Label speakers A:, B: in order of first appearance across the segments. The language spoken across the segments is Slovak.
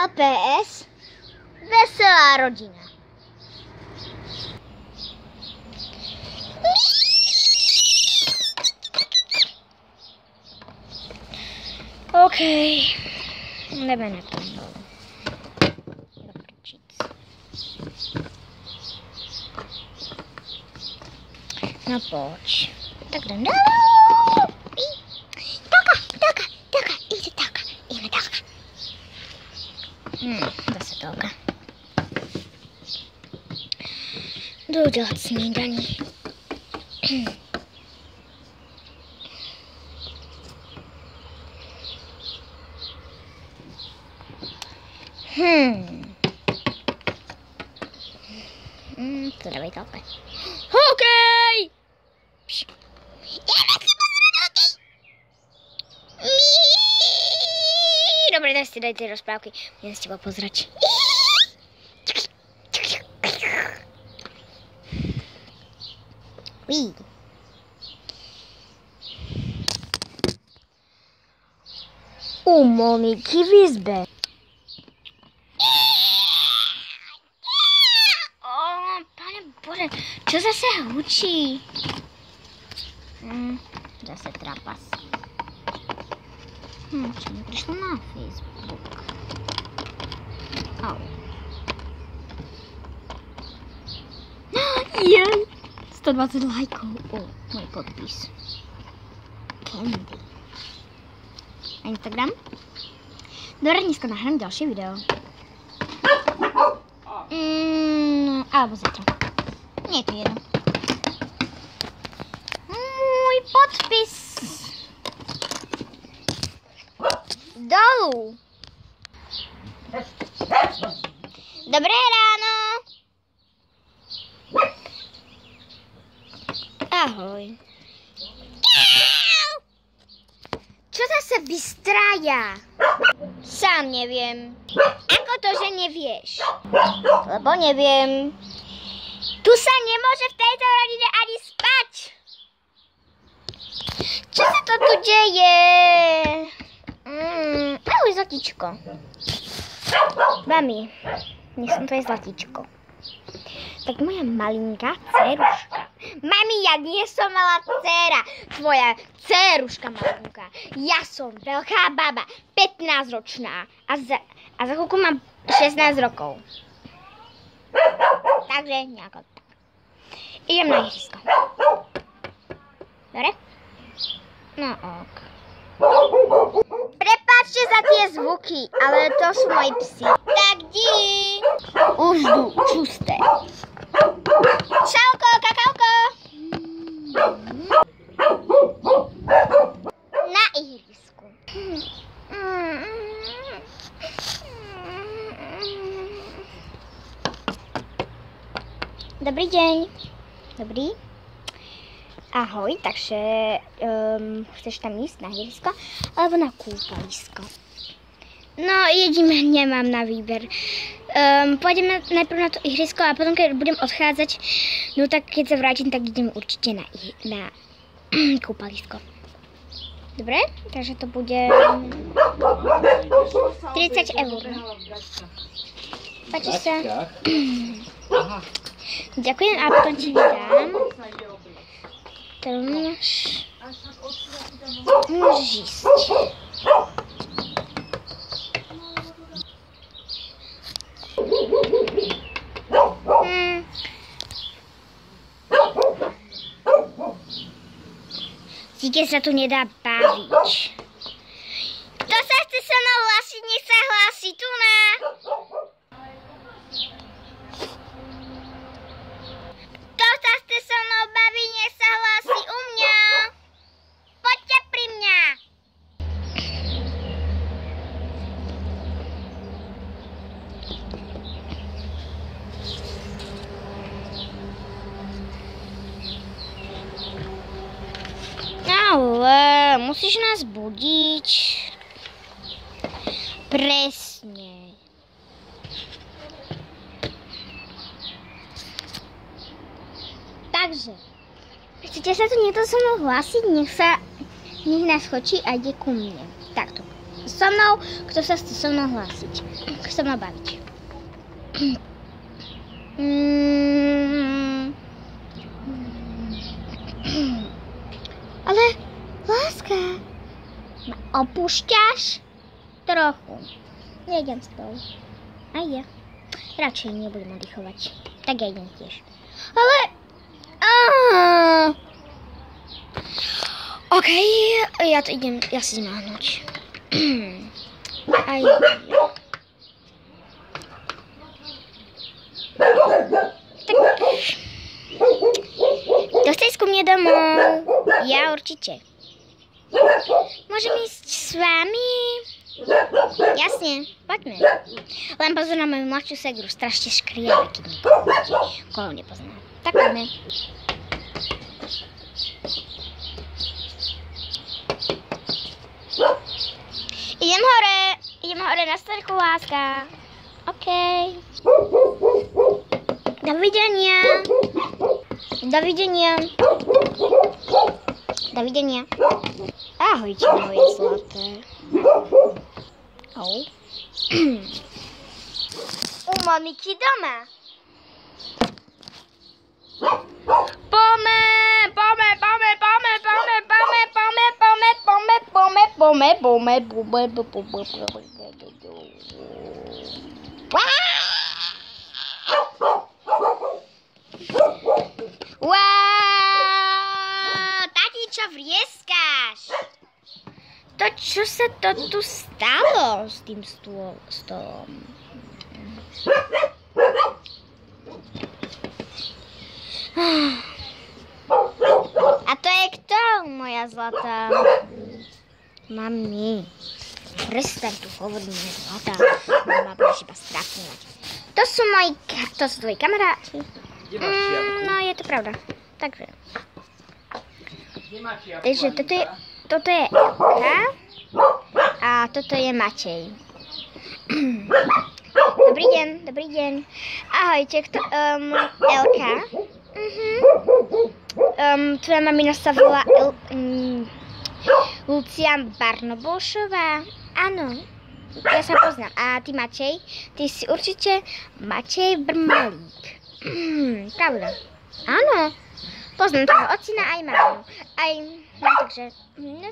A: LPS Veselá rodina. OK. Jdeme na to. No pojď. Tak jdem dál. Telka, ide telka. Zase telka. Jdu dělat snídaní. To dávej telka. Hokej! Dobre, daj si daj tie rozprávky. Budem s teba pozrieť. U Moniky v izbe. Pane Bože, čo zase hučí? Zase trapas. Čo mi prišlo na Facebook? Au. Jej! 120 lajkov. Môj podpis. Candy. A Instagram? Dobre, dneska nahrám ďalšie video. Alebo zajtra. Nie je to jedno. Môj podpis. Dolu. Dobré ráno. Ahoj. Čo zase vystrája? Sám neviem. Ako to, že nevieš? Lebo neviem. Tu sa nemôže v tejto rodine ani spať. Čo sa to tu deje? Ahoj, zlatíčko. Mami, nech som tvoje zlatíčko. Tak moja malinká dceruška. Mami, ja nie som malá dcera. Tvoja dceruška malinká. Ja som veľká baba, 15-ročná. A za chvíľku mám 16 rokov. Takže nejako tak. Idem na ihrisko. Dobre? No ok. Prepáčte za tie zvuky, ale to sú moji psi. Tak di. Už jdu, čusté. Čauko, kakauko. Na ihrisku. Dobrý deň. Dobrý. Ahoj, takže chceš tam ísť na ihrisko alebo na kúpalisko? No, jedině nemám na výber. Pôjdem najprv na to ihrisko a potom, keď budem odchádzať, no tak keď sa vrátim, tak idem určite na kúpalisko. Dobre? Takže to bude 30 eur. Páči sa? Ďakujem a potom ti vydám. To môžeš ísť. Dítě sa tu nedá baviť. Kto sa chce so mnou hlásiť, nech sa hlási tu na. Kto sa chce so mnou baviť, nech sa hlási u mňa. Poďte pri mňa. Ale musíš nás budiť. Presne. Takže, chcete sa tu niekto so mnou hlásiť? Nech nás chočí a ide ku mne. Takto. so mnou, kto sa chce so mnou hlásiť. So mnou baviť. Ale, láska, ma opúšťaš? Trochu. Nejdem s tebou. Aj ja. Radšej nebudem oddychovať. Tak ja idem tiež. Ale... OK, ja si idem nahnúť. Aj. Tak. To chceš ku mne domov? Ja určite. Môžem ísť s vami? Jasne, poďme. Len pozor na moju mladšiu segru, strašne škriebe, keď koho nepozná. Tak poďme. Idem hore na strechu, láska. OK. Dovidenia. Ahojte, moje zlaté. Au. U Moniky doma. Tati, čo vrieskáš? To, čo sa to tu stalo s tým stolom? A to je kto, moja zlatá? Mami, prestaň tu hovoriť, moja zlatá. Mama budeš iba strachňovať. To sú tvoji kamaráti. No, je to pravda. Takže toto je Elka a toto je Matej. Dobrý deň. Ahojte, Elka. Tvoja mamina sa volá Lucia Barnobošová. Áno, ja sa poznám. A ty Matej? Ty si určite Matej Brmalík. Pravda. Áno, poznám toho ocina aj maminu. No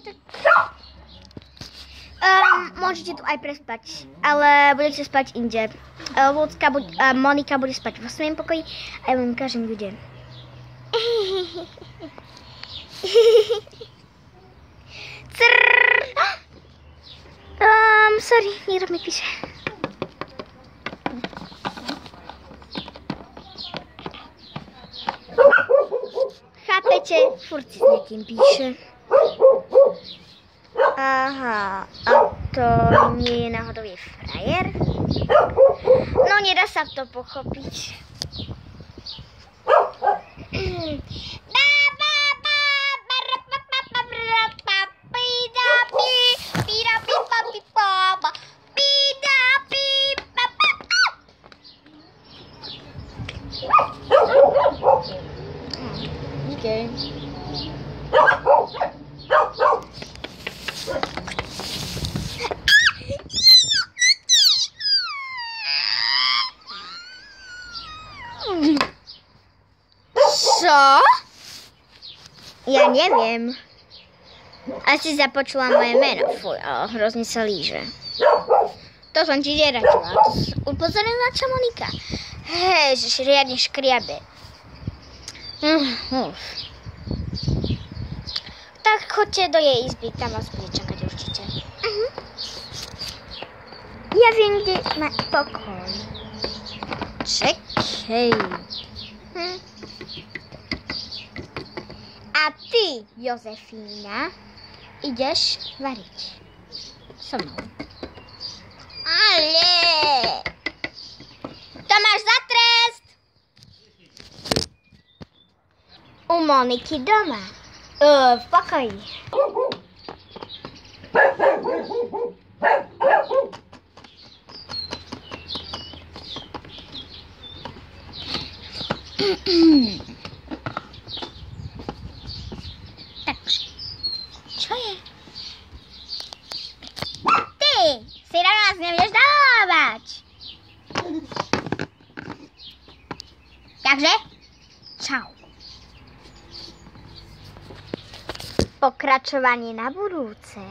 A: tak... môžete tu aj prespať, ale budete spať inde. Monika bude spať vo svojom pokoji a ja vám ukážem kde. Sorry, niekto mi píše. Chápete? Furt si s niekým píše. Aha, a to nie je náhodou je frajer? No, nedá sa to pochopiť. Okay. Čo? Ja neviem. Asi započula moje meno. Fuj, ale hrozne sa líže. To som ti neradila. To upozornila čo Monika. Ježiš, riadne škriabe. Tak choďte do jej izby, tam vás bude čakať určite. Ja viem, kde má pokoj. Čekej. A ty, Jozefína, ideš variť. So mnou. Ale! To máš za trest! U Moniky doma. V pokoji. Tak, čo je? Ty! Takže, čau. Pokračovanie na budúce.